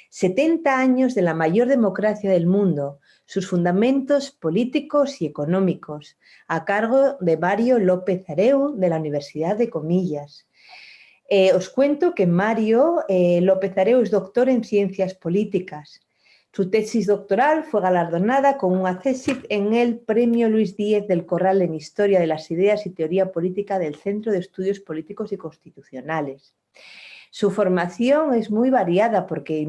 70 años de la mayor democracia del mundo, sus fundamentos políticos y económicos, a cargo de Mario López Areu, de la Universidad de Comillas. Os cuento que Mario López Areu es doctor en Ciencias Políticas. Su tesis doctoral fue galardonada con un accésit en el Premio Luis Díez del Corral en Historia de las Ideas y Teoría Política del Centro de Estudios Políticos y Constitucionales. Su formación es muy variada porque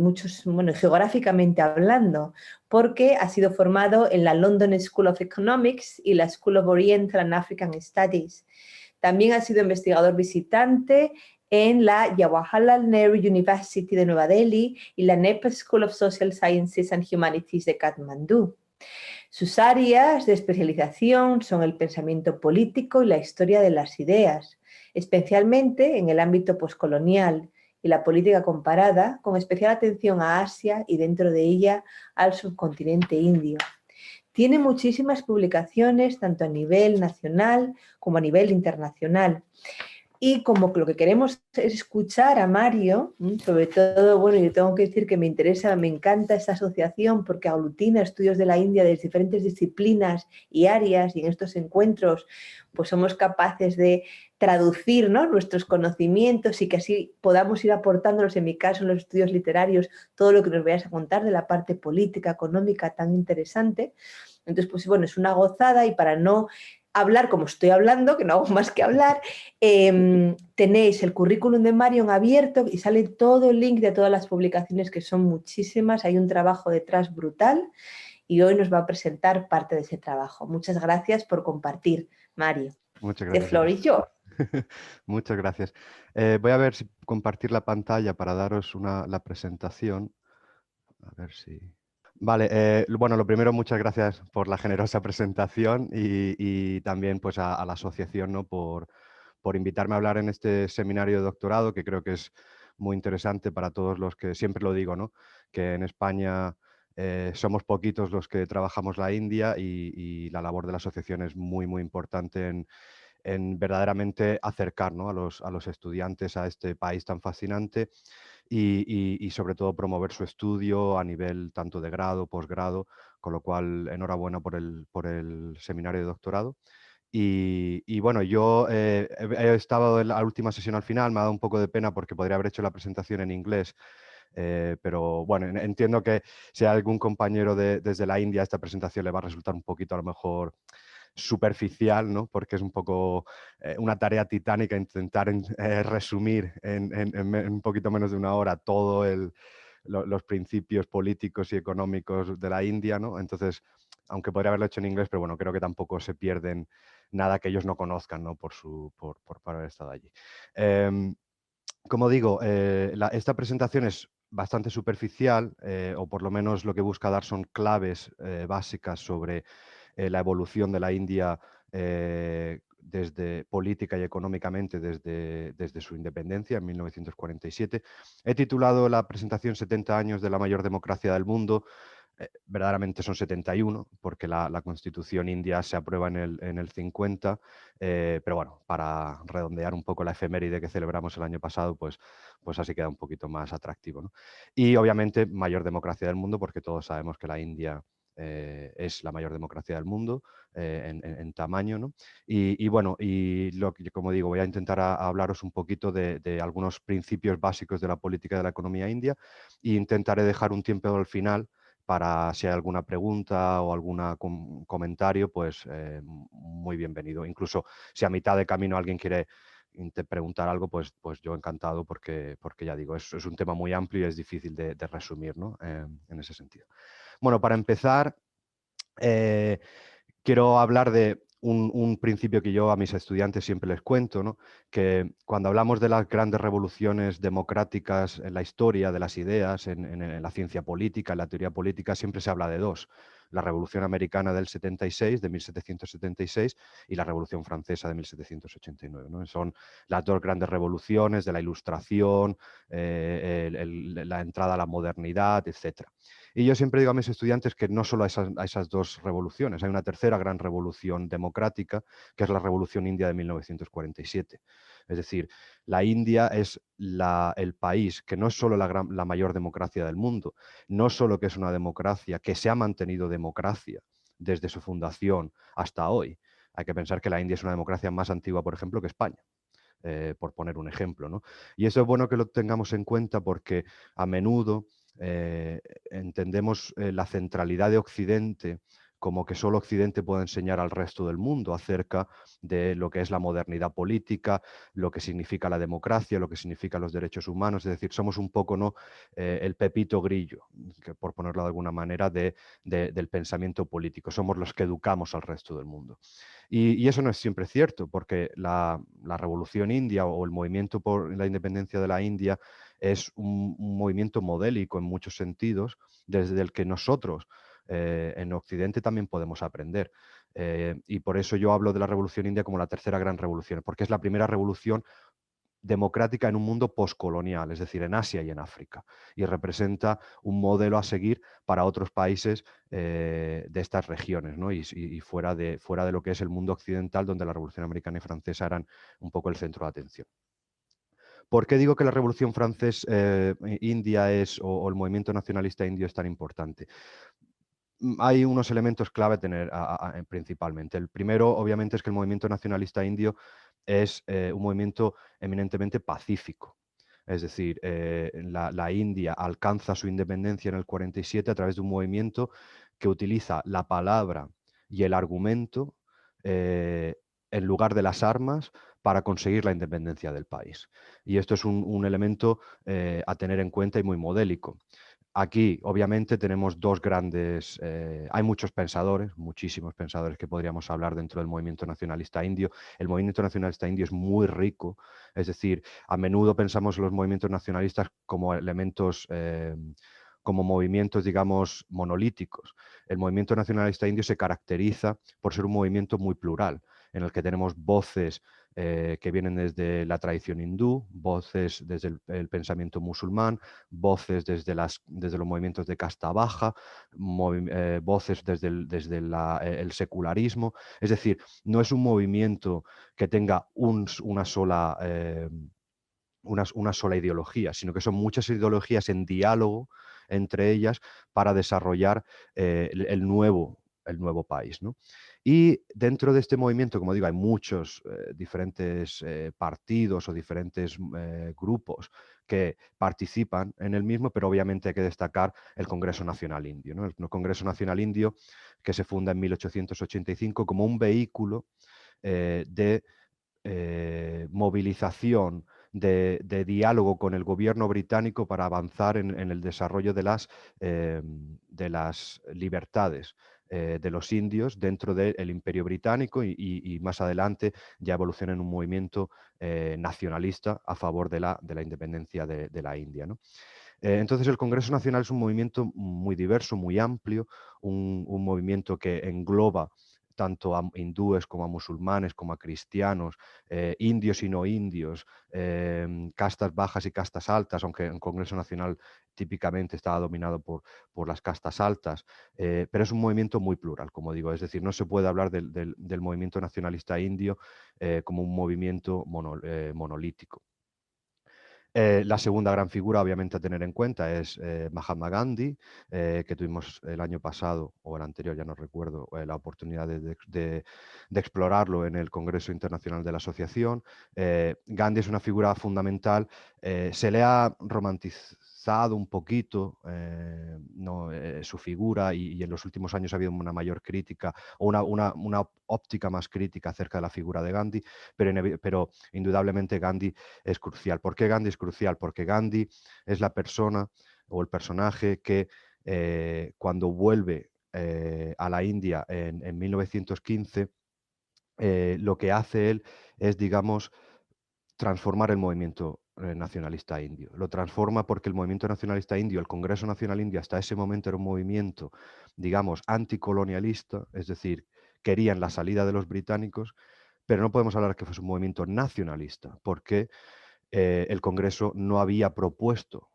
geográficamente hablando, porque ha sido formado en la London School of Economics y la School of Oriental and African Studies. También ha sido investigador visitante en la Jawaharlal Nehru University de Nueva Delhi y la Nepal School of Social Sciences and Humanities de Katmandú. Sus áreas de especialización son el pensamiento político y la historia de las ideas, especialmente en el ámbito poscolonial y la política comparada, con especial atención a Asia y dentro de ella al subcontinente indio. Tiene muchísimas publicaciones, tanto a nivel nacional como a nivel internacional. Y como lo que queremos es escuchar a Mario, sobre todo, bueno, yo tengo que decir que me interesa, me encanta esta asociación porque aglutina estudios de la India de diferentes disciplinas y áreas, y en estos encuentros pues somos capaces de traducir, ¿no?, nuestros conocimientos y que así podamos ir aportándolos, en mi caso, en los estudios literarios, todo lo que nos vayas a contar de la parte política, económica tan interesante. Entonces, pues bueno, es una gozada, y para no hablar como estoy hablando, que no hago más que hablar, tenéis el currículum de Mario en abierto y sale todo el link de todas las publicaciones, que son muchísimas. Hay un trabajo detrás brutal y hoy nos va a presentar parte de ese trabajo. Muchas gracias por compartir, Mario. Muchas The gracias, floor is yours. Muchas gracias. Voy a ver si compartir la pantalla para daros la presentación. A ver si... Vale, bueno, lo primero, muchas gracias por la generosa presentación y también pues a la asociación, ¿no?, por invitarme a hablar en este seminario de doctorado, que creo que es muy interesante para todos los que, siempre lo digo, ¿no?, que en España somos poquitos los que trabajamos la India y la labor de la asociación es muy, muy importante en verdaderamente acercar, ¿no?, a los estudiantes a este país tan fascinante y sobre todo promover su estudio a nivel tanto de grado, posgrado, con lo cual enhorabuena por el seminario de doctorado. Y bueno, yo he estado en la última sesión al final, me ha dado un poco de pena porque podría haber hecho la presentación en inglés, pero bueno, entiendo que si hay algún compañero desde la India, esta presentación le va a resultar un poquito a lo mejor superficial, ¿no?, porque es un poco una tarea titánica intentar resumir en un poquito menos de una hora todo los principios políticos y económicos de la India, ¿no? Entonces, aunque podría haberlo hecho en inglés, pero bueno, creo que tampoco se pierden nada que ellos no conozcan, ¿no?, por haber estado allí. Como digo, esta presentación es bastante superficial, o por lo menos lo que busca dar son claves básicas sobre la evolución de la India desde política y económicamente desde su independencia en 1947. He titulado la presentación 70 años de la mayor democracia del mundo. Verdaderamente son 71, porque la Constitución india se aprueba en el 50, pero bueno, para redondear un poco la efeméride que celebramos el año pasado, pues así queda un poquito más atractivo, ¿no? Y obviamente mayor democracia del mundo, porque todos sabemos que la India es la mayor democracia del mundo en tamaño, ¿no? Y bueno, como digo, voy a intentar hablaros un poquito de algunos principios básicos de la política y de la economía india, e intentaré dejar un tiempo al final para si hay alguna pregunta o algún comentario, pues muy bienvenido. Incluso si a mitad de camino alguien quiere preguntar algo, pues yo encantado, porque ya digo, es un tema muy amplio y es difícil de resumir, ¿no?, en ese sentido. Bueno, para empezar, quiero hablar de un principio que yo a mis estudiantes siempre les cuento, ¿no?, que cuando hablamos de las grandes revoluciones democráticas en la historia de las ideas, en la ciencia política, en la teoría política, siempre se habla de dos: la Revolución Americana del 76, de 1776, y la Revolución Francesa de 1789, ¿no? Son las dos grandes revoluciones de la Ilustración, la entrada a la modernidad, etcétera. Y yo siempre digo a mis estudiantes que no solo a esas dos revoluciones, hay una tercera gran revolución democrática, que es la Revolución India de 1947. Es decir, la India es el país que no es solo la mayor democracia del mundo, no solo que es una democracia que se ha mantenido democracia desde su fundación hasta hoy. Hay que pensar que la India es una democracia más antigua, por ejemplo, que España. Por poner un ejemplo, ¿no? Y eso es bueno que lo tengamos en cuenta porque a menudo entendemos la centralidad de Occidente como que solo Occidente puede enseñar al resto del mundo acerca de lo que es la modernidad política, lo que significa la democracia, lo que significan los derechos humanos. Es decir, somos un poco, ¿no? El Pepito Grillo, que, por ponerlo de alguna manera, del pensamiento político. Somos los que educamos al resto del mundo. Y eso no es siempre cierto, porque la revolución india o el movimiento por la independencia de la India es un movimiento modélico en muchos sentidos, desde el que nosotros en Occidente también podemos aprender. Y por eso yo hablo de la revolución india como la tercera gran revolución, porque es la primera revolución democrática en un mundo postcolonial, es decir, en Asia y en África, y representa un modelo a seguir para otros países de estas regiones, ¿no? Y fuera de lo que es el mundo occidental, donde la Revolución Americana y Francesa eran un poco el centro de atención. ¿Por qué digo que la Revolución Francesa India o el movimiento nacionalista indio es tan importante? Hay unos elementos clave a tener principalmente. El primero, obviamente, es que el movimiento nacionalista indio es un movimiento eminentemente pacífico. Es decir, la India alcanza su independencia en el 47 a través de un movimiento que utiliza la palabra y el argumento en lugar de las armas para conseguir la independencia del país. Y esto es un elemento a tener en cuenta y muy modélico. Aquí, obviamente, tenemos dos grandes, hay muchos pensadores, muchísimos pensadores que podríamos hablar dentro del movimiento nacionalista indio. El movimiento nacionalista indio es muy rico, es decir, a menudo pensamos en los movimientos nacionalistas como elementos, como movimientos, digamos, monolíticos. El movimiento nacionalista indio se caracteriza por ser un movimiento muy plural, en el que tenemos voces que vienen desde la tradición hindú, voces desde el pensamiento musulmán, voces desde los movimientos de casta baja, voces desde el secularismo. Es decir, no es un movimiento que tenga una sola ideología, sino que son muchas ideologías en diálogo entre ellas para desarrollar el nuevo país, ¿no? Y dentro de este movimiento, como digo, hay muchos diferentes partidos o diferentes grupos que participan en el mismo, pero obviamente hay que destacar el Congreso Nacional Indio, ¿no? El Congreso Nacional Indio que se funda en 1885 como un vehículo de movilización, de diálogo con el gobierno británico para avanzar en el desarrollo de las libertades de los indios dentro del Imperio Británico y más adelante ya evoluciona en un movimiento nacionalista a favor de la independencia de la India, ¿no? Entonces el Congreso Nacional es un movimiento muy diverso, muy amplio, un movimiento que engloba tanto a hindúes como a musulmanes, como a cristianos, indios y no indios, castas bajas y castas altas, aunque el Congreso Nacional típicamente estaba dominado por las castas altas, pero es un movimiento muy plural, como digo, es decir, no se puede hablar del movimiento nacionalista indio como un movimiento monolítico. La segunda gran figura, obviamente, a tener en cuenta es Mahatma Gandhi, que tuvimos el año pasado o el anterior, ya no recuerdo, la oportunidad de explorarlo en el Congreso Internacional de la Asociación. Gandhi es una figura fundamental, se le ha romantizado un poquito ¿no? Su figura y en los últimos años ha habido una mayor crítica o una óptica más crítica acerca de la figura de Gandhi, pero indudablemente Gandhi es crucial. ¿Por qué Gandhi es crucial? Porque Gandhi es la persona o el personaje que cuando vuelve a la India en 1915, lo que hace él es, digamos, transformar el movimiento nacionalista indio. Lo transforma porque el movimiento nacionalista indio, el Congreso Nacional Indio, hasta ese momento era un movimiento, digamos, anticolonialista, es decir, querían la salida de los británicos, pero no podemos hablar que fuese un movimiento nacionalista, porque el Congreso no había propuesto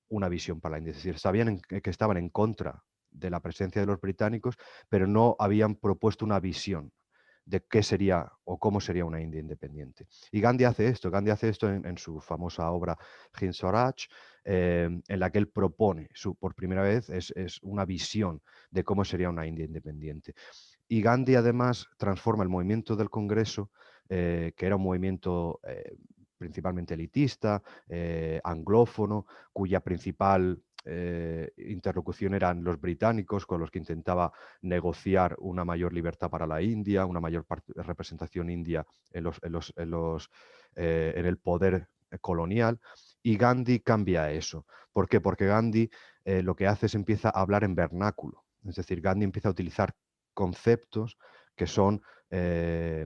una visión para la India. Es decir, sabían que estaban en contra de la presencia de los británicos, pero no habían propuesto una visión de qué sería o cómo sería una India independiente. Y Gandhi hace esto en su famosa obra Hind Swaraj, en la que él propone, por primera vez, es una visión de cómo sería una India independiente. Y Gandhi además transforma el movimiento del Congreso, que era un movimiento principalmente elitista, anglófono, cuya principal interlocución eran los británicos, con los que intentaba negociar una mayor libertad para la India, una mayor representación india en el poder colonial. Y Gandhi cambia eso. ¿Por qué? Porque Gandhi lo que hace es empieza a hablar en vernáculo. Es decir, Gandhi empieza a utilizar conceptos que son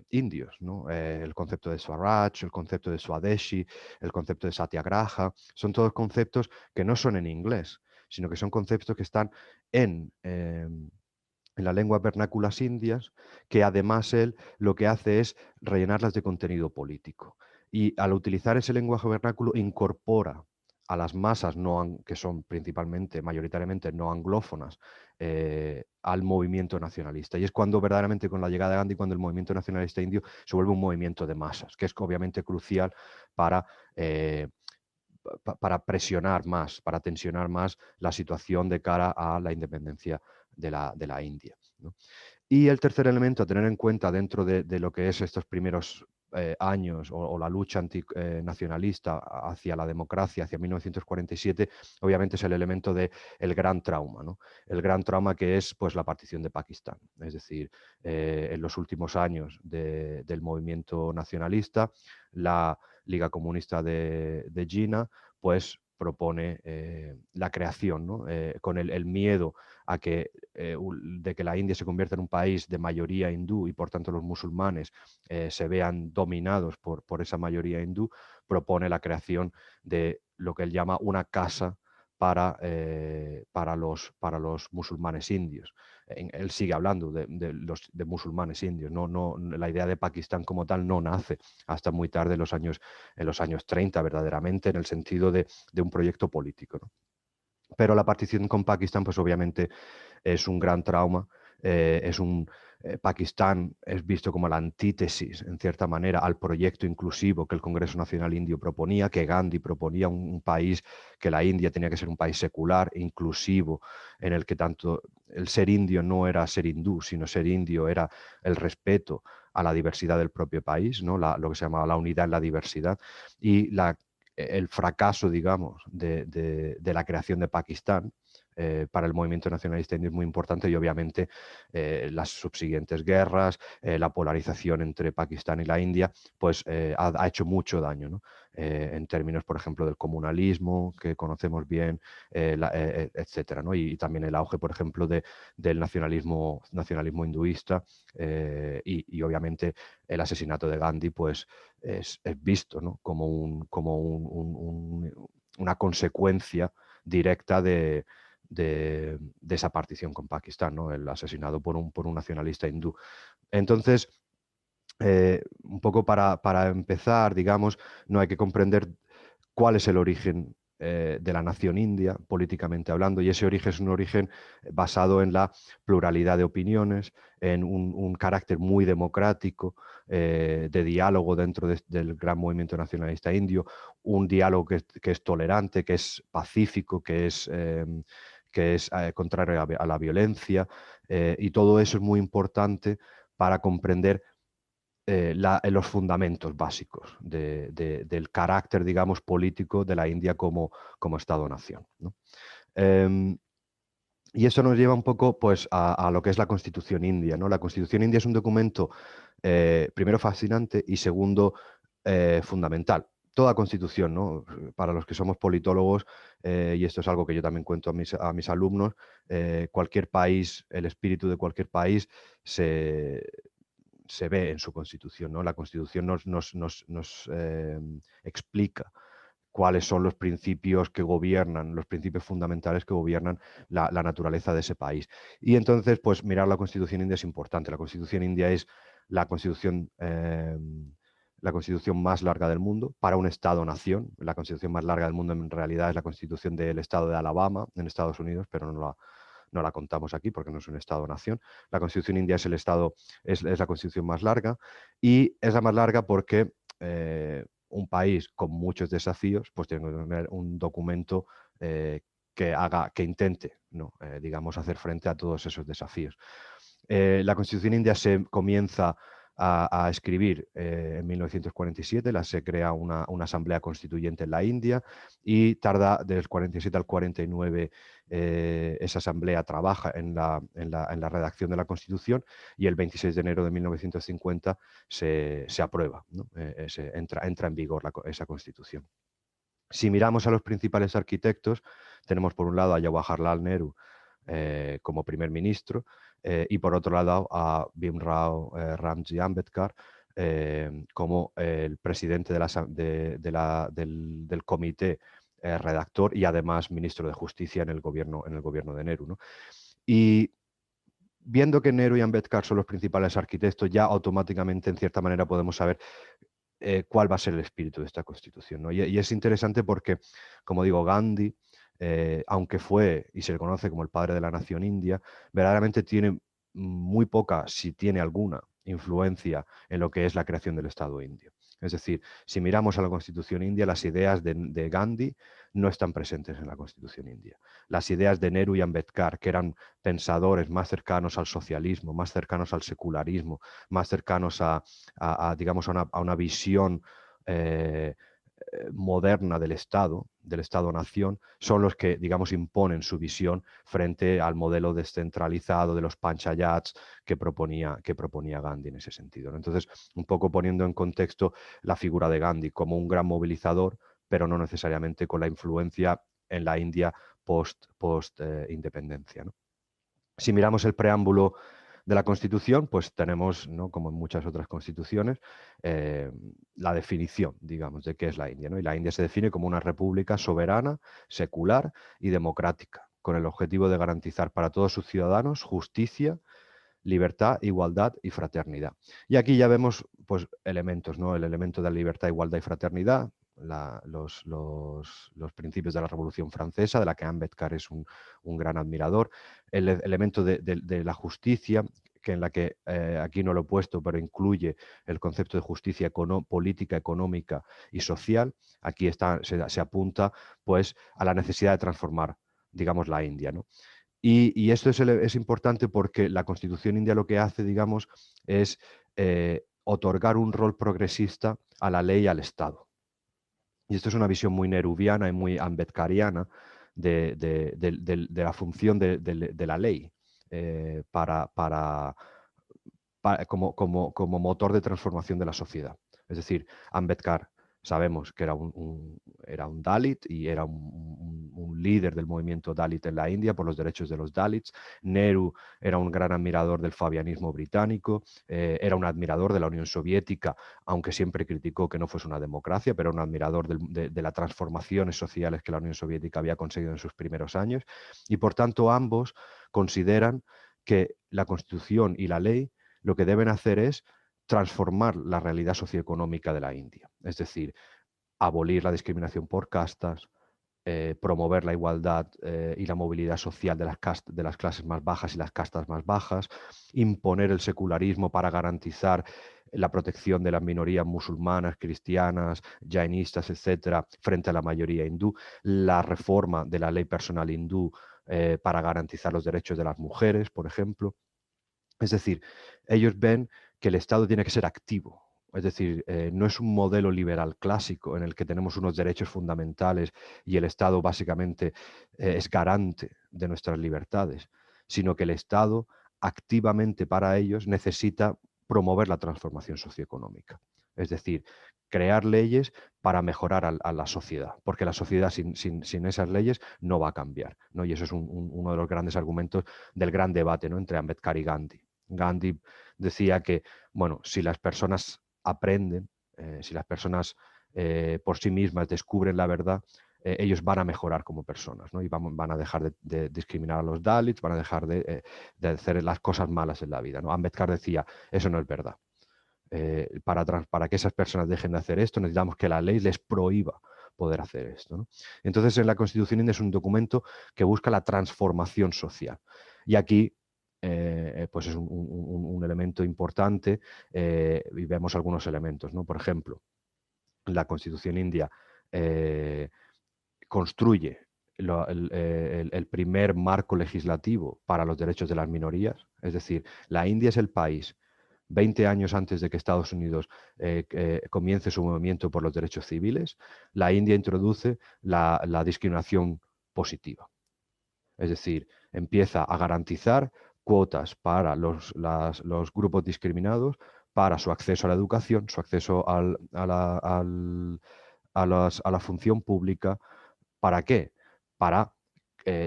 indios, ¿no? El concepto de Swaraj, el concepto de Swadeshi, el concepto de Satyagraha, son todos conceptos que no son en inglés, sino que son conceptos que están en las lenguas vernáculas indias, que además él lo que hace es rellenarlas de contenido político. Y al utilizar ese lenguaje vernáculo incorpora a las masas que son principalmente, mayoritariamente no anglófonas, al movimiento nacionalista. Y es cuando verdaderamente con la llegada de Gandhi, cuando el movimiento nacionalista indio se vuelve un movimiento de masas, que es obviamente crucial para para presionar más, para tensionar más la situación de cara a la independencia de la India, ¿no? Y el tercer elemento a tener en cuenta dentro de lo que es estos primeros años o la lucha antinacionalista hacia la democracia, hacia 1947, obviamente es el elemento del gran trauma, ¿no? El gran trauma que es pues, la partición de Pakistán. Es decir, en los últimos años del movimiento nacionalista, la Liga Comunista de Jinnah pues propone la creación, ¿no? Con el miedo a que, de que la India se convierta en un país de mayoría hindú y por tanto los musulmanes se vean dominados por esa mayoría hindú, propone la creación de lo que él llama una casa para los musulmanes indios. Él sigue hablando de musulmanes indios, la idea de Pakistán como tal no nace hasta muy tarde en los años 30 verdaderamente, en el sentido de un proyecto político, ¿no? Pero la partición con Pakistán, pues obviamente es un gran trauma. Pakistán es visto como la antítesis, en cierta manera, al proyecto inclusivo que el Congreso Nacional Indio proponía, que Gandhi proponía, un país, que la India tenía que ser un país secular, inclusivo, en el que tanto el ser indio no era ser hindú, sino ser indio era el respeto a la diversidad del propio país, ¿no? Lo que se llamaba la unidad en la diversidad, y el fracaso, digamos, de la creación de Pakistán para el movimiento nacionalista indio es muy importante, y obviamente las subsiguientes guerras, la polarización entre Pakistán y la India, pues ha hecho mucho daño, ¿no? En términos, por ejemplo, del comunalismo, que conocemos bien, etcétera, ¿no? Y también el auge, por ejemplo, del nacionalismo hinduista, y obviamente el asesinato de Gandhi, pues es visto, ¿no? como una consecuencia directa de esa partición con Pakistán, ¿no? El asesinado por un nacionalista hindú. Entonces, un poco para empezar, digamos, no hay que comprender cuál es el origen de la nación india, políticamente hablando, y ese origen es un origen basado en la pluralidad de opiniones, en un carácter muy democrático, de diálogo dentro del gran movimiento nacionalista indio, un diálogo que es tolerante, que es pacífico, que es contrario a la violencia, y todo eso es muy importante para comprender los fundamentos básicos del carácter, digamos, político de la India como Estado-nación, ¿no? Y eso nos lleva un poco pues, a lo que es la Constitución india, ¿no? La Constitución india es un documento, primero, fascinante, y segundo, fundamental. Toda constitución, ¿no? Para los que somos politólogos, y esto es algo que yo también cuento a mis alumnos, cualquier país, el espíritu de cualquier país se ve en su Constitución, ¿no? La Constitución nos explica cuáles son los principios que gobiernan, los principios fundamentales que gobiernan la naturaleza de ese país. Y entonces, pues mirar la Constitución india es importante. La Constitución india es la Constitución, la Constitución más larga del mundo para un Estado-nación. La Constitución más larga del mundo en realidad es la Constitución del Estado de Alabama, en Estados Unidos, pero no la contamos aquí porque no es un Estado-nación. La Constitución india es el Estado, es la Constitución más larga, y es la más larga porque un país con muchos desafíos pues tiene que tener un documento que intente, ¿no? Digamos, hacer frente a todos esos desafíos. La Constitución india se comienza a escribir en 1947, se crea una asamblea constituyente en la India y tarda del 47 al 49 esa asamblea trabaja en la redacción de la Constitución y el 26 de enero de 1950 se aprueba, ¿no? Entra en vigor esa Constitución. Si miramos a los principales arquitectos, tenemos por un lado a Jawaharlal Nehru como primer ministro y por otro lado a Bhimrao Ramji Ambedkar como el presidente del comité redactor y además ministro de Justicia en el gobierno de Nehru, ¿no? Y viendo que Nehru y Ambedkar son los principales arquitectos, ya automáticamente, en cierta manera, podemos saber cuál va a ser el espíritu de esta Constitución, ¿no? Y es interesante porque, como digo, Gandhi, aunque fue y se le conoce como el padre de la nación india, verdaderamente tiene muy poca, si tiene alguna, influencia en lo que es la creación del Estado indio. Es decir, si miramos a la Constitución india, las ideas de Gandhi no están presentes en la Constitución india. Las ideas de Nehru y Ambedkar, que eran pensadores más cercanos al socialismo, más cercanos al secularismo, más cercanos digamos, a una visión moderna del Estado-nación, son los que, digamos, imponen su visión frente al modelo descentralizado de los panchayats que proponía Gandhi en ese sentido, ¿no? Entonces, un poco poniendo en contexto la figura de Gandhi como un gran movilizador, pero no necesariamente con la influencia en la India post-independencia, ¿no? Si miramos el preámbulo de la Constitución, pues tenemos, ¿no?, como en muchas otras constituciones, la definición, digamos, de qué es la India, ¿no? Y la India se define como una república soberana, secular y democrática, con el objetivo de garantizar para todos sus ciudadanos justicia, libertad, igualdad y fraternidad. Y aquí ya vemos pues, elementos, ¿no? El elemento de la libertad, igualdad y fraternidad, los principios de la Revolución Francesa, de la que Ambedkar es un gran admirador, el elemento de la justicia, que en la que aquí no lo he puesto, pero incluye el concepto de justicia política, económica y social. Aquí se apunta pues, a la necesidad de transformar, digamos, la India, ¿no? Y esto es importante porque la Constitución india lo que hace, digamos, es otorgar un rol progresista a la ley y al Estado. Y esto es una visión muy nehruviana y muy ambedkariana de la función de la ley como motor de transformación de la sociedad. Es decir, Ambedkar sabemos que era un Dalit y era un líder del movimiento Dalit en la India por los derechos de los Dalits. Nehru era un gran admirador del fabianismo británico, era un admirador de la Unión Soviética, aunque siempre criticó que no fuese una democracia, pero un admirador de las transformaciones sociales que la Unión Soviética había conseguido en sus primeros años. Y por tanto ambos consideran que la Constitución y la ley lo que deben hacer es transformar la realidad socioeconómica de la India. Es decir, abolir la discriminación por castas, promover la igualdad y la movilidad social de las clases más bajas y las castas más bajas, imponer el secularismo para garantizar la protección de las minorías musulmanas, cristianas, jainistas, etcétera, frente a la mayoría hindú, la reforma de la ley personal hindú para garantizar los derechos de las mujeres, por ejemplo. Es decir, ellos ven que el Estado tiene que ser activo. Es decir, no es un modelo liberal clásico en el que tenemos unos derechos fundamentales y el Estado básicamente es garante de nuestras libertades, sino que el Estado activamente para ellos necesita promover la transformación socioeconómica. Es decir, crear leyes para mejorar a la sociedad, porque la sociedad sin esas leyes no va a cambiar, ¿no? Y eso es uno de los grandes argumentos del gran debate, ¿no?, entre Ambedkar y Gandhi. Gandhi decía que, bueno, si las personas aprenden, si las personas por sí mismas descubren la verdad, ellos van a mejorar como personas, ¿no? Y van a dejar de discriminar a los Dalits, van a dejar de hacer las cosas malas en la vida, ¿no? Ambedkar decía, eso no es verdad. Para que esas personas dejen de hacer esto, necesitamos que la ley les prohíba poder hacer esto, ¿no? Entonces, en la Constitución india es un documento que busca la transformación social. Y aquí pues es un elemento importante y vemos algunos elementos, ¿no? Por ejemplo, la Constitución india construye el primer marco legislativo para los derechos de las minorías. Es decir, la India es el país 20 años antes de que Estados Unidos comience su movimiento por los derechos civiles. La India introduce la discriminación positiva. Es decir, empieza a garantizar cuotas para los grupos discriminados, para su acceso a la educación, su acceso a la función pública. ¿Para qué? Para,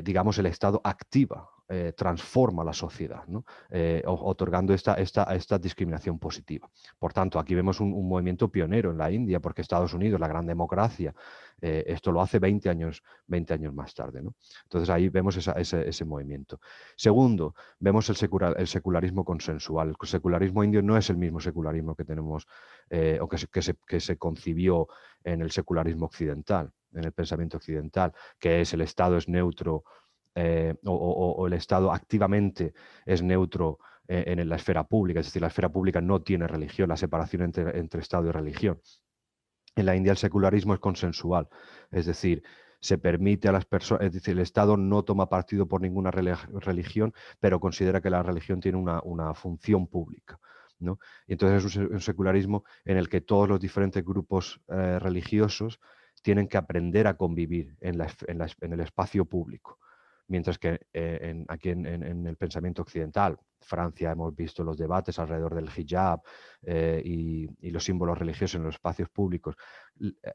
digamos, el Estado activa, transforma la sociedad, ¿no? Otorgando esta discriminación positiva. Por tanto, aquí vemos un movimiento pionero en la India, porque Estados Unidos, la gran democracia, esto lo hace 20 años más tarde, ¿no? Entonces ahí vemos ese movimiento. Segundo, vemos el secularismo consensual. El secularismo indio no es el mismo secularismo que tenemos o que se concibió en el secularismo occidental, en el pensamiento occidental, que es el Estado es neutro o el Estado activamente es neutro en la esfera pública, es decir, la esfera pública no tiene religión, la separación entre Estado y religión. En la India el secularismo es consensual, es decir, se permite a las personas, es decir, el Estado no toma partido por ninguna religión, pero considera que la religión tiene una función pública, ¿no? Y entonces es un secularismo en el que todos los diferentes grupos religiosos tienen que aprender a convivir en el espacio público. Mientras que aquí en el pensamiento occidental, Francia, hemos visto los debates alrededor del hijab y los símbolos religiosos en los espacios públicos.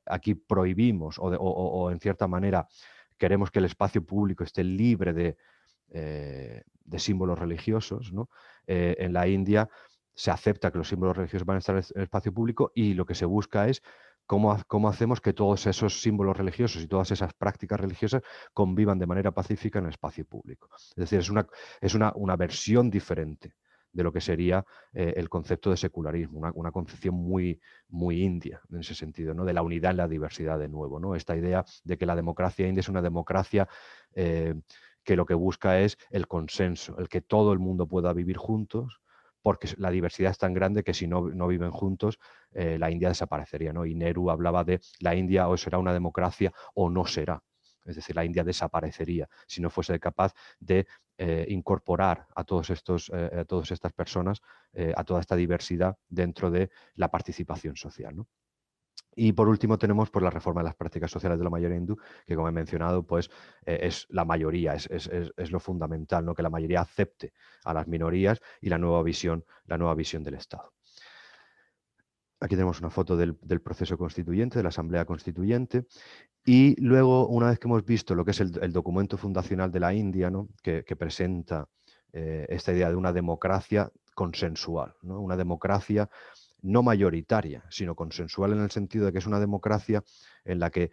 Aquí prohibimos o en cierta manera queremos que el espacio público esté libre de símbolos religiosos, ¿no? En la India se acepta que los símbolos religiosos van a estar en el espacio público y lo que se busca es cómo hacemos que todos esos símbolos religiosos y todas esas prácticas religiosas convivan de manera pacífica en el espacio público. Es decir, es una versión diferente de lo que sería el concepto de secularismo, una concepción muy, muy india en ese sentido, ¿no? De la unidad en la diversidad de nuevo, ¿no? Esta idea de que la democracia india es una democracia que lo que busca es el consenso, el que todo el mundo pueda vivir juntos, porque la diversidad es tan grande que si no viven juntos, la India desaparecería, ¿no? Y Nehru hablaba de la India o será una democracia o no será. Es decir, la India desaparecería si no fuese capaz de incorporar a todas estas personas, a toda esta diversidad dentro de la participación social, ¿no? Y por último tenemos pues, la reforma de las prácticas sociales de la mayoría hindú, que como he mencionado, pues, es la mayoría, es lo fundamental, ¿no? Que la mayoría acepte a las minorías y la nueva visión del Estado. Aquí tenemos una foto del proceso constituyente, de la Asamblea Constituyente. Y luego, una vez que hemos visto lo que es el documento fundacional de la India, ¿no? que presenta esta idea de una democracia consensual, ¿no? Una democracia no mayoritaria, sino consensual en el sentido de que es una democracia en la que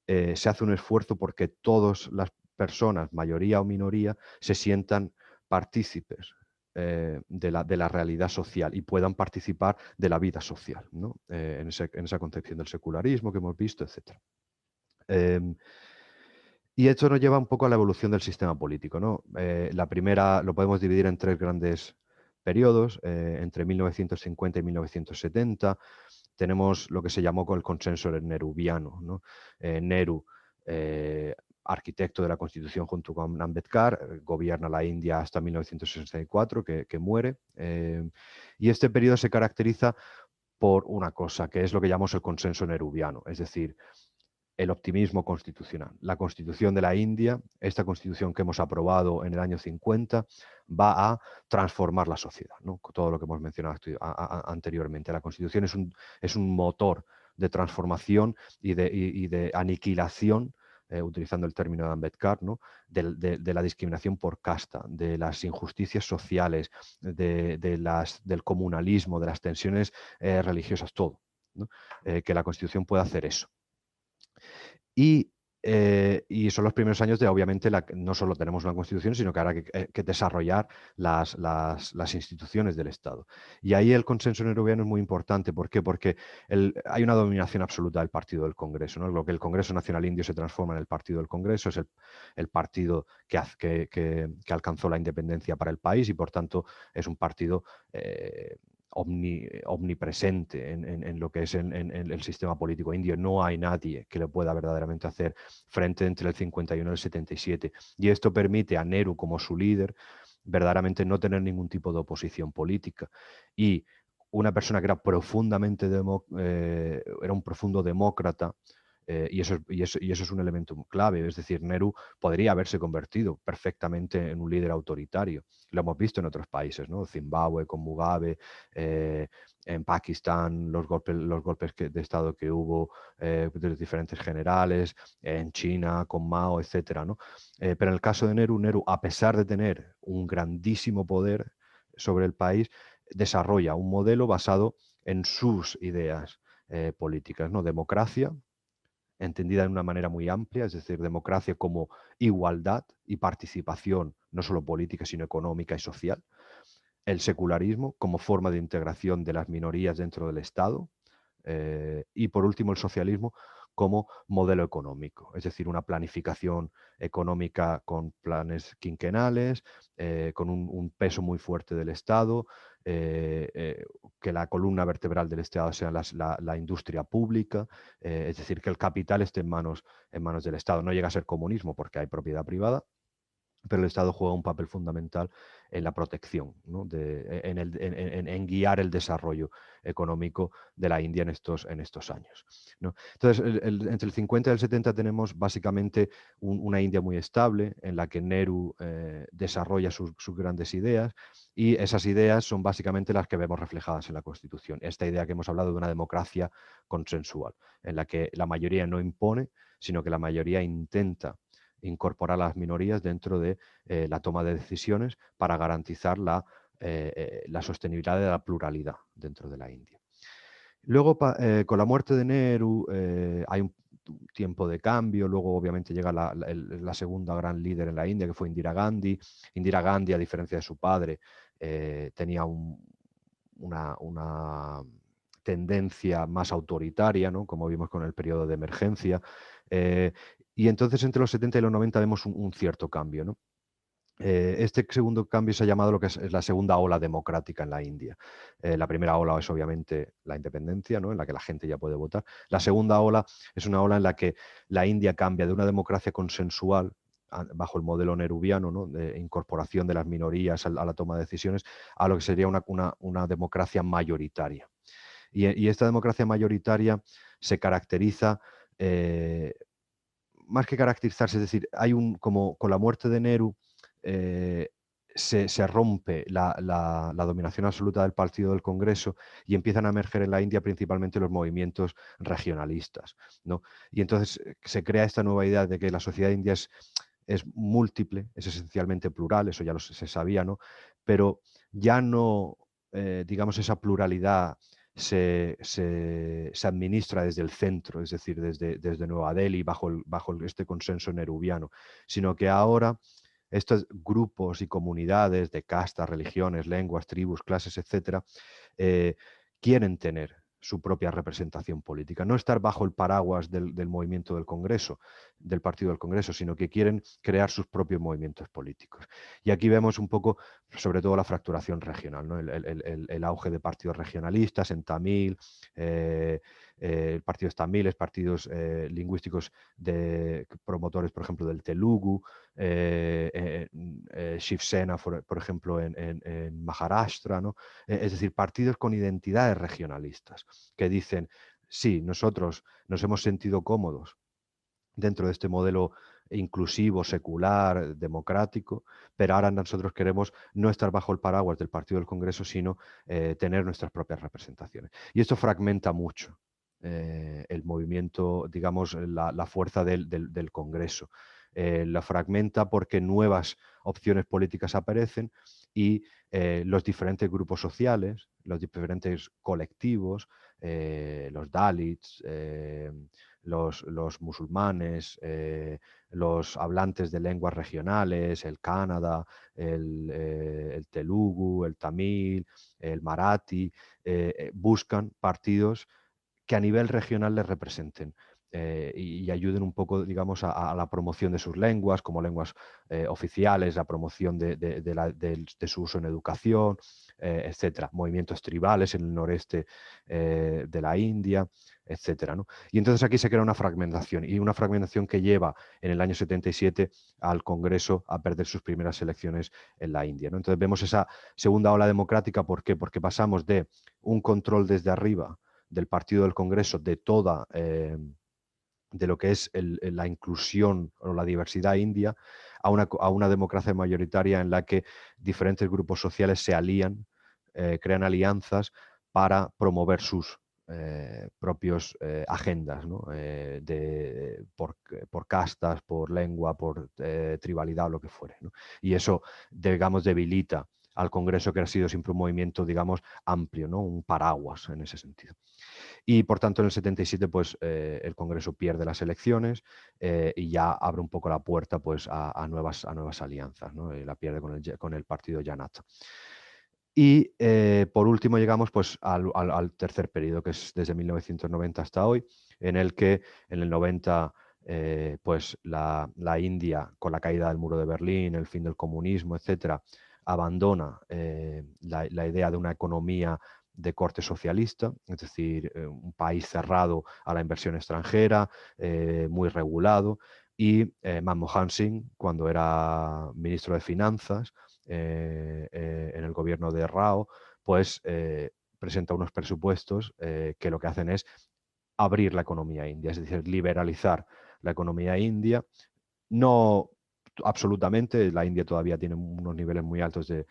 se hace un esfuerzo porque todas las personas, mayoría o minoría, se sientan partícipes de la realidad social y puedan participar de la vida social, ¿no? En esa concepción del secularismo que hemos visto, etc. Y esto nos lleva un poco a la evolución del sistema político, ¿no? La primera lo podemos dividir en tres grandes periodos, entre 1950 y 1970. Tenemos lo que se llamó con el consenso nehruviano, ¿no? Nehru, arquitecto de la Constitución junto con Ambedkar, gobierna la India hasta 1964, que muere. Y este periodo se caracteriza por una cosa, que es lo que llamamos el consenso nehruviano, es decir, el optimismo constitucional. La Constitución de la India, esta Constitución que hemos aprobado en el año 50, va a transformar la sociedad, ¿no? Todo lo que hemos mencionado anteriormente. La Constitución es un motor de transformación y de aniquilación, utilizando el término de Ambedkar, ¿no? de la discriminación por casta, de las injusticias sociales, del comunalismo, de las tensiones religiosas, todo, ¿no? Que la Constitución pueda hacer eso. Y Y son los primeros años de, obviamente, no solo tenemos una constitución, sino que ahora hay que desarrollar las instituciones del Estado. Y ahí el consenso nehruviano es muy importante. ¿Por qué? Porque hay una dominación absoluta del Partido del Congreso, ¿no? Lo que el Congreso Nacional Indio se transforma en el Partido del Congreso, es el partido que alcanzó la independencia para el país y, por tanto, es un partido omnipresente en lo que es en el sistema político indio. No hay nadie que le pueda verdaderamente hacer frente entre el 51 y el 77. Y esto permite a Nehru, como su líder, verdaderamente no tener ningún tipo de oposición política. Y una persona que era era un profundo demócrata, y eso es un elemento clave. Es decir, Nehru podría haberse convertido perfectamente en un líder autoritario. Lo hemos visto en otros países, ¿no? Zimbabue con Mugabe, en Pakistán los golpes de Estado que hubo de los diferentes generales, en China con Mao, etcétera, ¿no? Pero en el caso de Nehru, a pesar de tener un grandísimo poder sobre el país, desarrolla un modelo basado en sus ideas políticas, ¿no? Democracia, entendida de una manera muy amplia, es decir, democracia como igualdad y participación, no solo política, sino económica y social. El secularismo como forma de integración de las minorías dentro del Estado. Y por último, el socialismo como modelo económico, es decir, una planificación económica con planes quinquenales, con un peso muy fuerte del Estado, que la columna vertebral del Estado sea la industria pública, es decir, que el capital esté en manos del Estado. No llega a ser comunismo porque hay propiedad privada, pero el Estado juega un papel fundamental en la protección, ¿no? En guiar el desarrollo económico de la India en estos años, ¿no? Entonces, entre el 50 y el 70 tenemos básicamente una India muy estable en la que Nehru desarrolla sus grandes ideas, y esas ideas son básicamente las que vemos reflejadas en la Constitución. Esta idea que hemos hablado de una democracia consensual, en la que la mayoría no impone, sino que la mayoría intenta incorporar a las minorías dentro de la toma de decisiones para garantizar la sostenibilidad de la pluralidad dentro de la India. Luego, con la muerte de Nehru, hay un tiempo de cambio. Luego, obviamente, llega la segunda gran líder en la India, que fue Indira Gandhi. Indira Gandhi, a diferencia de su padre, tenía una tendencia más autoritaria, ¿no? Como vimos con el periodo de emergencia. Y entonces, entre los 70 y los 90 vemos un cierto cambio, ¿no? Este segundo cambio se ha llamado lo que es la segunda ola democrática en la India. La primera ola es obviamente la independencia, ¿no? En la que la gente ya puede votar. La segunda ola es una ola en la que la India cambia de una democracia consensual bajo el modelo nehruviano, ¿no? De incorporación de las minorías a la toma de decisiones, a lo que sería una democracia mayoritaria. Y esta democracia mayoritaria se caracteriza, más que caracterizarse, es decir, como con la muerte de Nehru, eh, se rompe la dominación absoluta del Partido del Congreso y empiezan a emerger en la India principalmente los movimientos regionalistas, ¿no? Y entonces se crea esta nueva idea de que la sociedad india es múltiple, es esencialmente plural, eso ya se sabía, ¿no? Pero ya no, digamos, esa pluralidad se administra desde el centro, es decir, desde Nueva Delhi, bajo este consenso nehruviano, sino que ahora estos grupos y comunidades de castas, religiones, lenguas, tribus, clases, etcétera, eh, quieren tener su propia representación política, no estar bajo el paraguas del movimiento del Congreso, del Partido del Congreso, sino que quieren crear sus propios movimientos políticos. Y aquí vemos un poco, sobre todo, la fracturación regional, ¿no? El auge de partidos regionalistas en Tamil, partidos tamiles, partidos lingüísticos promotores, por ejemplo, del Telugu, Shiv Sena, por ejemplo, en Maharashtra, ¿no? Es decir, partidos con identidades regionalistas que dicen, sí, nosotros nos hemos sentido cómodos dentro de este modelo inclusivo, secular, democrático, pero ahora nosotros queremos no estar bajo el paraguas del Partido del Congreso, sino tener nuestras propias representaciones. Y esto fragmenta mucho el movimiento, digamos, la fuerza del Congreso. La fragmenta porque nuevas opciones políticas aparecen y los diferentes grupos sociales, los diferentes colectivos, los Dalits, los musulmanes, los hablantes de lenguas regionales, el Kannada, el telugu, el tamil, el marathi, buscan partidos que a nivel regional les representen. Y ayuden un poco, digamos, a la promoción de sus lenguas, como lenguas oficiales, la promoción de su uso en educación, etcétera. Movimientos tribales en el noreste de la India, etcétera, ¿no? Y entonces aquí se crea una fragmentación, y una fragmentación que lleva en el año 77 al Congreso a perder sus primeras elecciones en la India, ¿no? Entonces vemos esa segunda ola democrática. ¿Por qué? Porque pasamos de un control desde arriba del partido del Congreso de toda de lo que es la inclusión o la diversidad india a una democracia mayoritaria en la que diferentes grupos sociales se alían, crean alianzas para promover sus propios agendas, ¿no? Por castas, por lengua, por tribalidad o lo que fuere, ¿no? Y eso, digamos, debilita al Congreso, que ha sido siempre un movimiento, digamos, amplio, ¿no? Un paraguas en ese sentido. Y por tanto en el 77 pues, el Congreso pierde las elecciones y ya abre un poco la puerta pues, a nuevas alianzas, ¿no? Y la pierde con el partido Janata. Y por último llegamos pues, al tercer periodo, que es desde 1990 hasta hoy, en el que en el 90 pues la India, con la caída del muro de Berlín, el fin del comunismo, etcétera, abandona la idea de una economía de corte socialista, es decir, un país cerrado a la inversión extranjera, muy regulado, y Manmohan Singh, cuando era ministro de Finanzas en el gobierno de Rao, pues presenta unos presupuestos que lo que hacen es abrir la economía india, es decir, liberalizar la economía india. No absolutamente, la India todavía tiene unos niveles muy altos de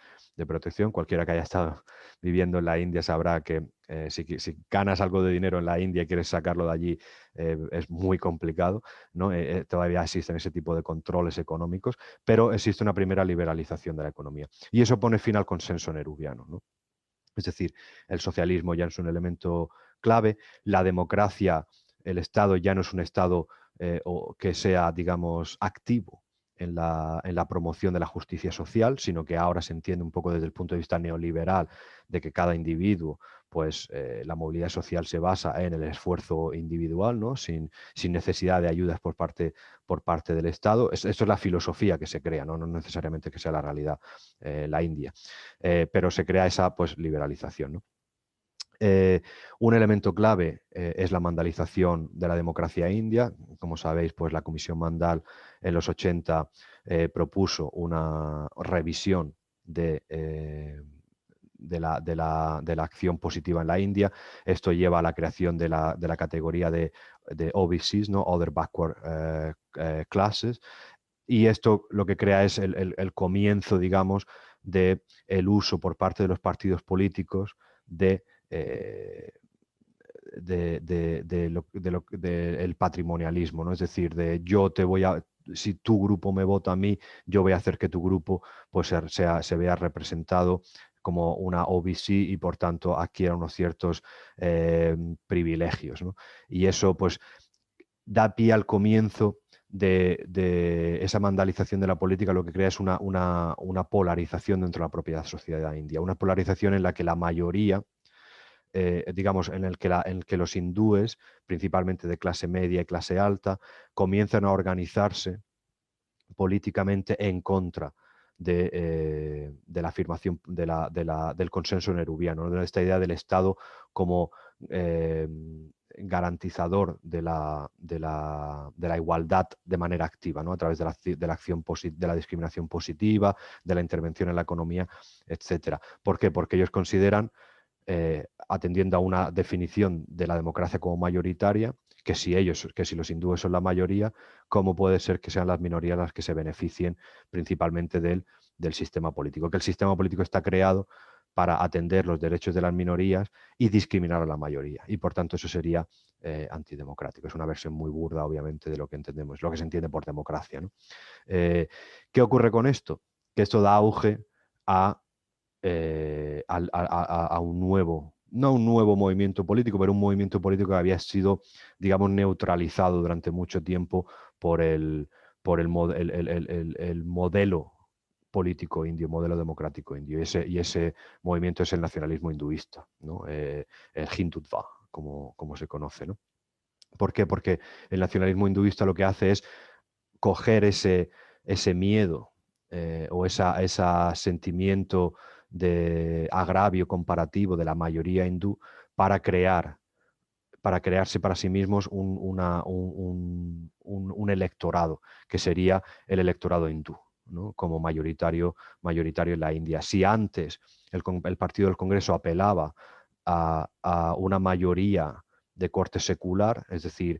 protección. Cualquiera que haya estado viviendo en la India sabrá que si ganas algo de dinero en la India y quieres sacarlo de allí, es muy complicado, ¿no? Todavía existen ese tipo de controles económicos, pero existe una primera liberalización de la economía. Y eso pone fin al consenso nehruviano, ¿no? Es decir, el socialismo ya no es un elemento clave, la democracia, el Estado ya no es un Estado que sea, digamos, activo en la promoción de la justicia social, sino que ahora se entiende un poco desde el punto de vista neoliberal de que cada individuo, pues la movilidad social se basa en el esfuerzo individual, ¿no? Sin necesidad de ayudas por parte del Estado. Esto es la filosofía que se crea, ¿no? No necesariamente que sea la realidad la India. Pero se crea esa pues, liberalización, ¿no? Un elemento clave es la mandalización de la democracia india. Como sabéis, pues la Comisión Mandal en los 80 propuso una revisión de la acción positiva en la India. Esto lleva a la creación de la categoría de OBCs, ¿no? Other Backward Classes. Y esto lo que crea es el comienzo, digamos, del uso por parte de los partidos políticos eh, del patrimonialismo, ¿no? Es decir, si tu grupo me vota a mí, yo voy a hacer que tu grupo pues, se vea representado como una OBC y por tanto adquiera unos ciertos privilegios, ¿no? Y eso pues da pie al comienzo de esa mandalización de la política. Lo que crea es una polarización dentro de la propia sociedad india, una polarización en la que la mayoría, digamos, en el que los hindúes, principalmente de clase media y clase alta, comienzan a organizarse políticamente en contra de la afirmación del consenso nehruviano, ¿no? De esta idea del Estado como garantizador de la igualdad de manera activa, ¿no? A través de la acción de la discriminación positiva, de la intervención en la economía, etcétera. ¿Por qué? Porque ellos consideran, atendiendo a una definición de la democracia como mayoritaria, que si los hindúes son la mayoría, ¿cómo puede ser que sean las minorías las que se beneficien principalmente del sistema político? Que el sistema político está creado para atender los derechos de las minorías y discriminar a la mayoría. Y por tanto eso sería antidemocrático. Es una versión muy burda, obviamente, de lo que entendemos, lo que se entiende por democracia, ¿no? ¿Qué ocurre con esto? Que esto da auge a un nuevo no un nuevo movimiento político, pero un movimiento político que había sido, digamos, neutralizado durante mucho tiempo por el modelo político indio, modelo democrático indio. Y ese movimiento es el nacionalismo hinduista, ¿no? El Hindutva, como se conoce, ¿no? ¿Por qué? Porque el nacionalismo hinduista lo que hace es coger ese miedo o ese sentimiento de agravio comparativo de la mayoría hindú para crearse para sí mismos un electorado, que sería el electorado hindú, ¿no? Como mayoritario en la India. Si antes el partido del Congreso apelaba a una mayoría de corte secular, es decir,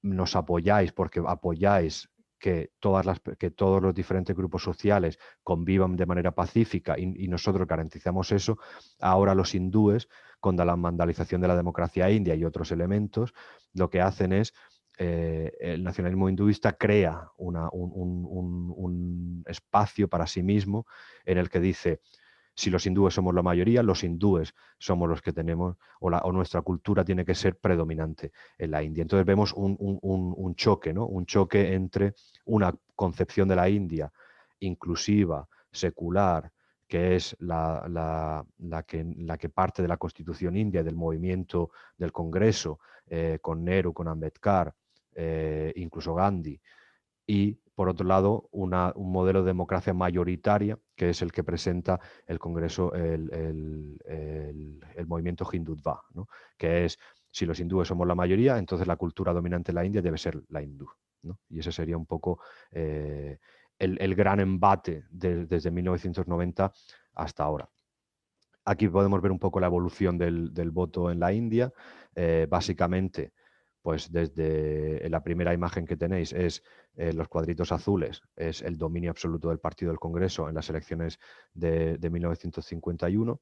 nos apoyáis porque apoyáis que todos los diferentes grupos sociales convivan de manera pacífica y nosotros garantizamos eso, ahora los hindúes, con la vandalización de la democracia india y otros elementos, lo que hacen es, el nacionalismo hinduista crea un espacio para sí mismo en el que dice, si los hindúes somos la mayoría, los hindúes somos los que tenemos, o nuestra cultura tiene que ser predominante en la India. Entonces vemos un choque, ¿no? Un choque entre una concepción de la India inclusiva, secular, que es la que parte de la Constitución india, del movimiento del Congreso, con Nehru, con Ambedkar, incluso Gandhi, y por otro lado un modelo de democracia mayoritaria, que es el que presenta el Congreso, el movimiento Hindutva, ¿no? Que es, si los hindúes somos la mayoría, entonces la cultura dominante en la India debe ser la hindú, ¿no? Y ese sería un poco el gran embate desde 1990 hasta ahora. Aquí podemos ver un poco la evolución del voto en la India. Básicamente, pues desde la primera imagen que tenéis es los cuadritos azules, es el dominio absoluto del Partido del Congreso en las elecciones de 1951.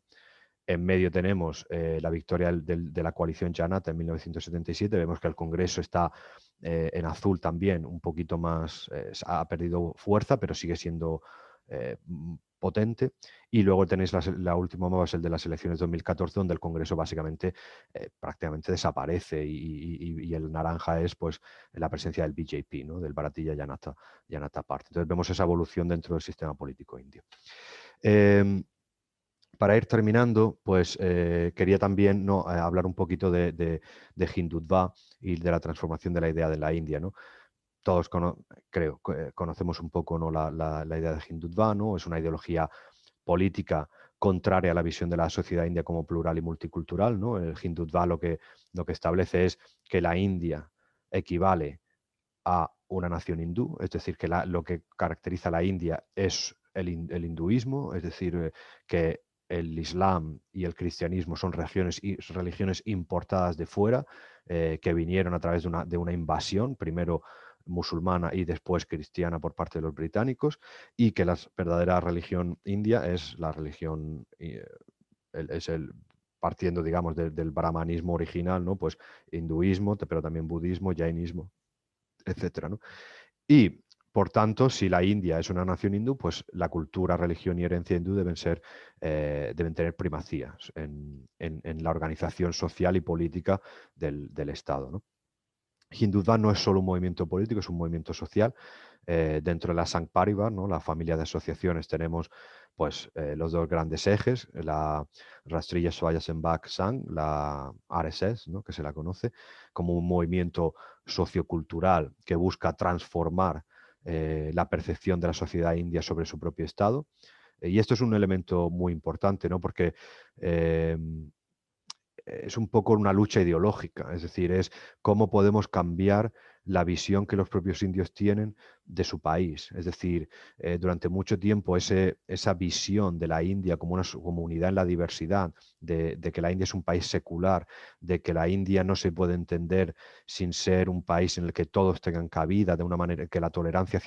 En medio tenemos la victoria de la coalición Janata en 1977. Vemos que el Congreso está en azul también, un poquito más, ha perdido fuerza, pero sigue siendo potente. Y luego tenéis la última mapa, es el de las elecciones de 2014, donde el Congreso básicamente prácticamente desaparece y el naranja es pues la presencia del BJP, ¿no? Del Bharatiya Janata Party. Entonces vemos esa evolución dentro del sistema político indio. Para ir terminando, pues quería también, ¿no? Hablar un poquito de Hindutva y de la transformación de la idea de la India, ¿no? Todos creo conocemos un poco, ¿no? la idea de Hindutva, ¿no? Es una ideología política contraria a la visión de la sociedad india como plural y multicultural, ¿no? El Hindutva lo que establece es que la India equivale a una nación hindú, es decir, que lo que caracteriza a la India es el hinduismo, es decir, que el Islam y el cristianismo son religiones importadas de fuera, que vinieron a través de una invasión, primero musulmana y después cristiana por parte de los británicos, y que la verdadera religión india es la religión, partiendo, digamos, del brahmanismo original, ¿no? Pues hinduismo, pero también budismo, jainismo, etcétera, ¿no? Y, por tanto, si la India es una nación hindú, pues la cultura, religión y herencia hindú deben tener primacía en la organización social y política del Estado, ¿no? Hindutva no es solo un movimiento político, es un movimiento social. Dentro de la Sangh Parivar, ¿no? La familia de asociaciones, tenemos pues, los dos grandes ejes, la Rastriya Swayamsevak Sangh, la RSS, ¿no? Que se la conoce como un movimiento sociocultural que busca transformar la percepción de la sociedad india sobre su propio Estado. Y esto es un elemento muy importante, ¿no? Porque es un poco una lucha ideológica, es decir, es cómo podemos cambiar la visión que los propios indios tienen de su país. Es decir, durante mucho tiempo esa visión de la India como una comunidad en la diversidad, de que la India es un país secular, de que la India no se puede entender sin ser un país en el que todos tengan cabida, de una manera que la tolerancia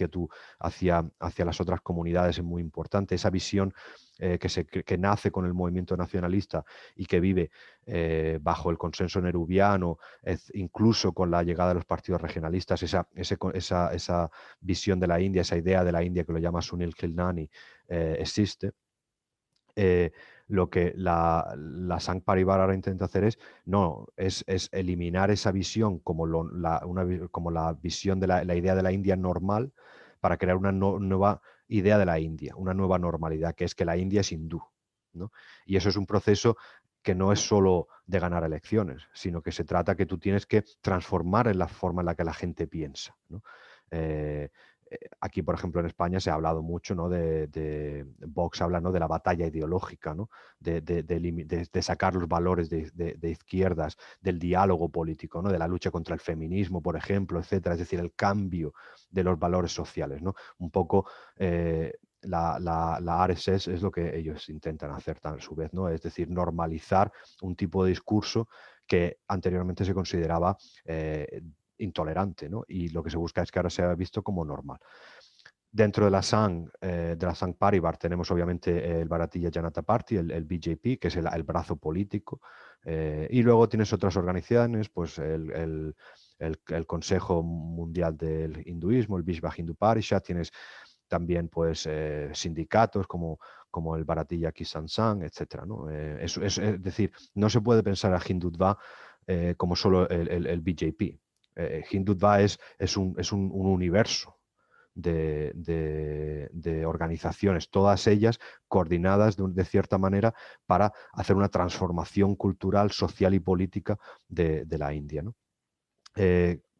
hacia las otras comunidades es muy importante. Esa visión que nace con el movimiento nacionalista y que vive bajo el consenso nehruviano, incluso con la llegada de los partidos regionalistas, esa visión de la India, esa idea de la India que lo llama Sunil Khilnani, existe. lo que la Sangh Parivar ahora intenta hacer es eliminar esa visión como, como la visión de la idea de la India normal para crear una nueva idea de la India, una nueva normalidad, que es que la India es hindú, ¿no? Y eso es un proceso que no es solo de ganar elecciones, sino que se trata que tú tienes que transformar en la forma en la que la gente piensa, ¿no? Eh, Aquí, por ejemplo, en España se ha hablado mucho, ¿no? Vox habla, ¿no? De la batalla ideológica, ¿no? De sacar los valores de izquierdas, del diálogo político, ¿no? De la lucha contra el feminismo, por ejemplo, etcétera. Es decir, el cambio de los valores sociales, ¿no? Un poco la RSS es lo que ellos intentan hacer a su vez, ¿no? Es decir, normalizar un tipo de discurso que anteriormente se consideraba intolerante, ¿no? Y lo que se busca es que ahora sea visto como normal. Dentro de la Sangh Parivar tenemos obviamente el Bharatiya Janata Party, el BJP, que es el brazo político, y luego tienes otras organizaciones, pues el Consejo Mundial del Hinduismo, el Vishva Hindu Parishad, tienes también pues sindicatos como el Bharatiya Kisan Sangh, etc., ¿no? Es decir, no se puede pensar a Hindutva como solo el BJP. Hindutva es un universo de organizaciones, todas ellas coordinadas de cierta manera para hacer una transformación cultural, social y política de la India, ¿no?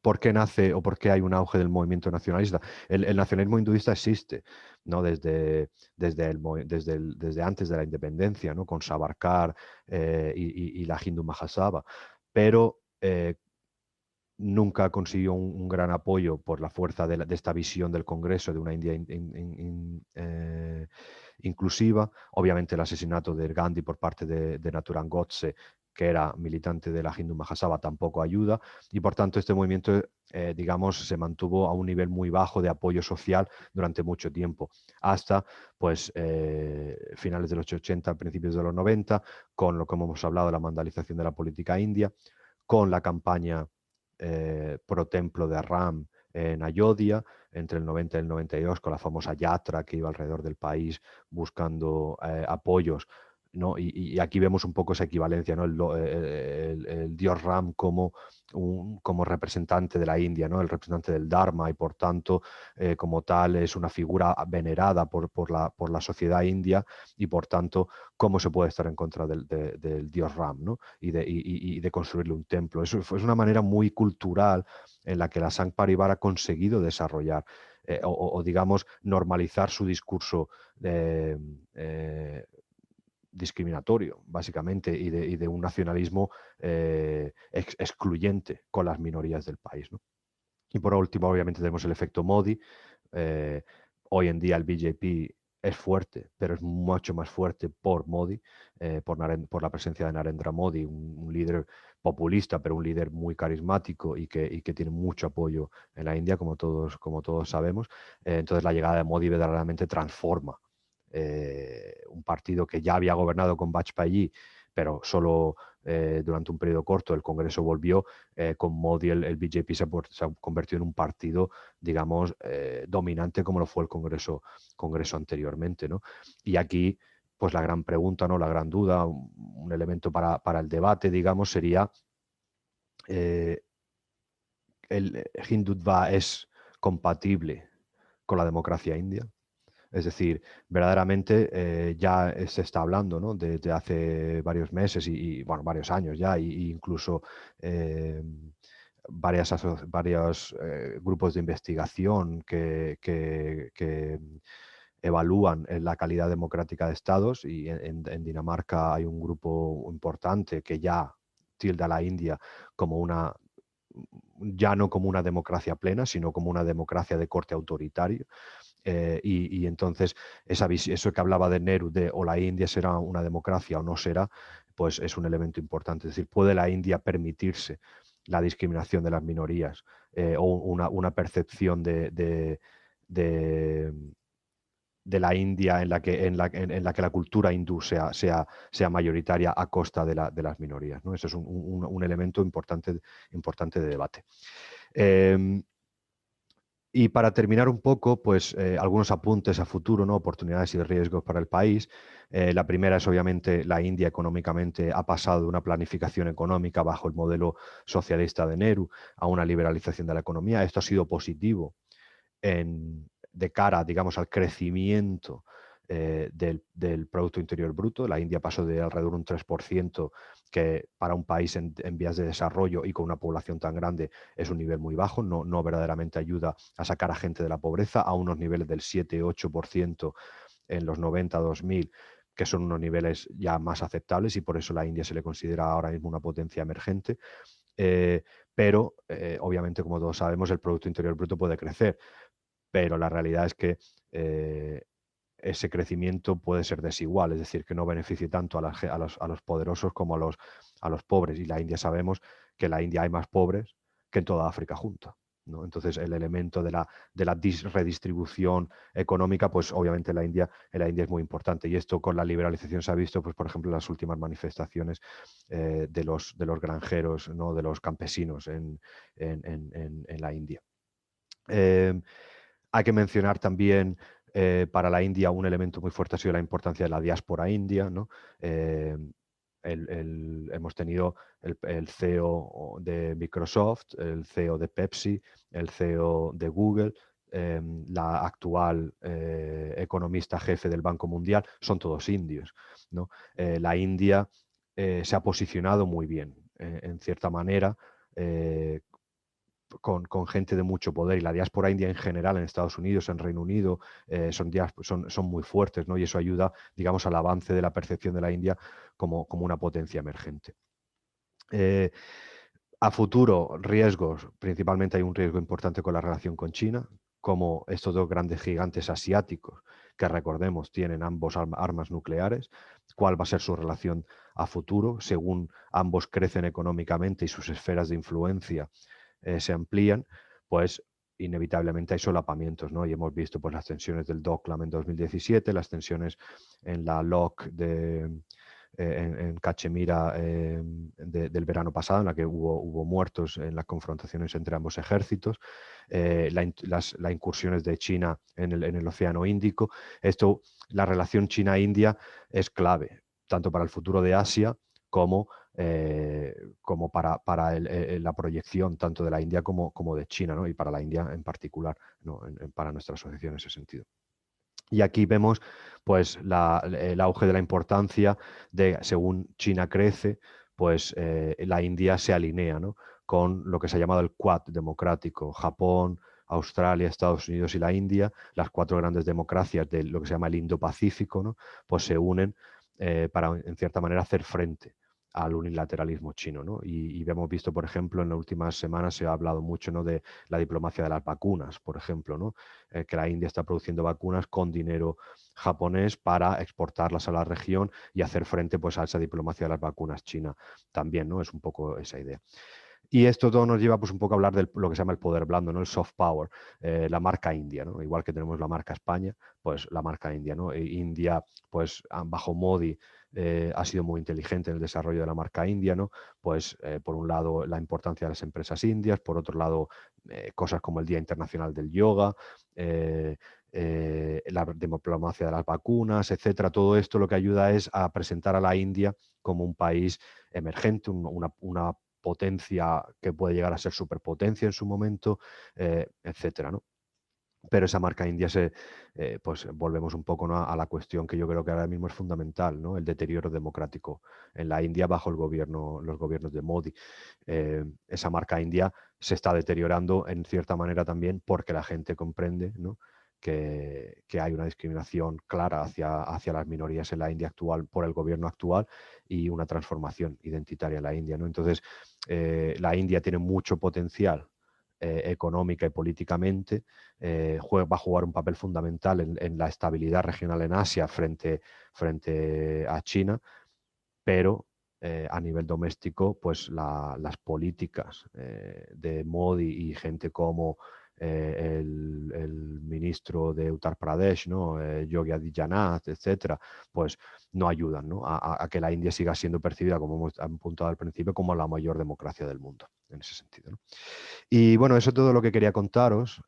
¿Por qué nace o por qué hay un auge del movimiento nacionalista? El nacionalismo hinduista existe, ¿no? Desde antes de la independencia, ¿no? Con Savarkar y la Hindu Mahasabha, pero nunca consiguió un gran apoyo por la fuerza de esta visión del Congreso de una India inclusiva. Obviamente el asesinato de Gandhi por parte de Nathuram Godse, que era militante de la Hindu Mahasabha, tampoco ayuda, y por tanto este movimiento, digamos, se mantuvo a un nivel muy bajo de apoyo social durante mucho tiempo, hasta pues finales de los 80, principios de los 90, con lo que hemos hablado, la mandalización de la política india, con la campaña pro templo de Ram en Ayodhya entre el 90 y el 92, con la famosa yatra que iba alrededor del país buscando apoyos, ¿no? Y aquí vemos un poco esa equivalencia, ¿no? El dios Ram como representante de la India, ¿no? El representante del Dharma, y por tanto como tal es una figura venerada por la sociedad india, y por tanto cómo se puede estar en contra del dios Ram, ¿no? Y de construirle un templo. Eso es una manera muy cultural en la que la Sangh Parivar ha conseguido desarrollar digamos, normalizar su discurso discriminatorio, básicamente, y de un nacionalismo excluyente con las minorías del país, ¿no? Y por último, obviamente, tenemos el efecto Modi. Eh, Hoy en día el BJP es fuerte, pero es mucho más fuerte por Modi, por la presencia de Narendra Modi, un líder populista, pero un líder muy carismático y que tiene mucho apoyo en la India, como todos sabemos. Entonces la llegada de Modi verdaderamente transforma un partido que ya había gobernado con Vajpayee, pero solo durante un periodo corto. El Congreso volvió con Modi, el BJP se ha convertido en un partido, digamos, dominante como lo fue el Congreso anteriormente, ¿no? Y aquí, pues la gran pregunta, ¿no? La gran duda, un elemento para el debate, digamos, sería eh, ¿el Hindutva es compatible con la democracia india? Es decir, verdaderamente ya se está hablando, ¿no? Desde hace varios meses bueno, varios años ya, incluso eh, varios grupos de investigación que evalúan la calidad democrática de estados, y en Dinamarca hay un grupo importante que ya tilda a la India como ya no como una democracia plena, sino como una democracia de corte autoritario. Y entonces eso que hablaba de Nehru, de o la India será una democracia o no será, pues es un elemento importante. Es decir, ¿puede la India permitirse la discriminación de las minorías o una percepción de, de la India en la que la cultura hindú sea mayoritaria a costa de las minorías, ¿no? Eso es un elemento importante de debate. Y para terminar un poco, pues algunos apuntes a futuro, ¿no? Oportunidades y riesgos para el país. La primera es obviamente la India económicamente ha pasado de una planificación económica bajo el modelo socialista de Nehru a una liberalización de la economía. Esto ha sido positivo de cara, digamos, al crecimiento del Producto Interior Bruto. La India pasó de alrededor de un 3%, que para un país en vías de desarrollo y con una población tan grande es un nivel muy bajo, no verdaderamente ayuda a sacar a gente de la pobreza, a unos niveles del 7-8% en los 90-2000, que son unos niveles ya más aceptables, y por eso la India se le considera ahora mismo una potencia emergente. Pero obviamente, como todos sabemos, el Producto Interior Bruto puede crecer, pero la realidad es que ese crecimiento puede ser desigual, es decir, que no beneficie tanto a los poderosos como a los pobres. Y la India, sabemos que en la India hay más pobres que en toda África junta, ¿no? Entonces, el elemento de la redistribución económica, pues obviamente en la India es muy importante. Y esto con la liberalización se ha visto, pues, por ejemplo, en las últimas manifestaciones de los granjeros, ¿no? De los campesinos en la India. Hay que mencionar también para la India un elemento muy fuerte ha sido la importancia de la diáspora india, ¿no? Eh, hemos tenido el CEO de Microsoft, el CEO de Pepsi, el CEO de Google, la actual economista jefe del Banco Mundial, son todos indios, ¿no? La India se ha posicionado muy bien, en cierta manera, con gente de mucho poder, y la diáspora india en general en Estados Unidos, en Reino Unido, son muy fuertes, ¿no? Y eso ayuda, digamos, al avance de la percepción de la India como una potencia emergente. A futuro, riesgos. Principalmente hay un riesgo importante con la relación con China, como estos dos grandes gigantes asiáticos, que recordemos tienen ambos armas nucleares. ¿Cuál va a ser su relación a futuro? Según ambos crecen económicamente y sus esferas de influencia se amplían, pues inevitablemente hay solapamientos, ¿no? Y hemos visto, pues, las tensiones del Doklam en 2017, las tensiones en la LOC en Cachemira del verano pasado, en la que hubo muertos en las confrontaciones entre ambos ejércitos, las incursiones de China en el Océano Índico. La relación China-India es clave, tanto para el futuro de Asia como para la proyección tanto de la India como de China, ¿no? Y para la India en particular, ¿no? Para nuestra asociación en ese sentido. Y aquí vemos, pues, el auge de la importancia de, según China crece, pues la India se alinea, ¿no? Con lo que se ha llamado el Quad democrático: Japón, Australia, Estados Unidos y la India, las cuatro grandes democracias de lo que se llama el Indo-Pacífico, ¿no? Pues se unen para, en cierta manera, hacer frente al unilateralismo chino, ¿no? Y hemos visto, por ejemplo, en las últimas semanas se ha hablado mucho, ¿no? De la diplomacia de las vacunas, por ejemplo, ¿no? Que la India está produciendo vacunas con dinero japonés para exportarlas a la región y hacer frente, pues, a esa diplomacia de las vacunas china también, ¿no? Es un poco esa idea. Y esto todo nos lleva, pues, un poco a hablar de lo que se llama el poder blando, ¿no? El soft power, la marca India, ¿no? Igual que tenemos la marca España, pues la marca India, ¿no? India, pues bajo Modi, ha sido muy inteligente en el desarrollo de la marca India, ¿no? Pues por un lado la importancia de las empresas indias, por otro lado cosas como el Día Internacional del Yoga, la diplomacia de las vacunas, etcétera. Todo esto lo que ayuda es a presentar a la India como un país emergente, una potencia que puede llegar a ser superpotencia en su momento, etcétera, ¿no? Pero esa marca India pues volvemos un poco, ¿no? A la cuestión que yo creo que ahora mismo es fundamental, ¿no? El deterioro democrático en la India bajo los gobiernos de Modi. Esa marca India se está deteriorando en cierta manera también porque la gente comprende, ¿no? Que hay una discriminación clara hacia las minorías en la India actual por el gobierno actual, y una transformación identitaria en la India, ¿no? Entonces, la India tiene mucho potencial económica y políticamente, va a jugar un papel fundamental en la estabilidad regional en Asia frente a China, pero a nivel doméstico, pues las políticas de Modi y gente como el ministro de Uttar Pradesh, ¿no? Yogi Adityanath, etcétera, pues no ayudan, ¿no? A que la India siga siendo percibida, como hemos apuntado al principio, como la mayor democracia del mundo, en ese sentido, ¿no? Y bueno, eso es todo lo que quería contaros.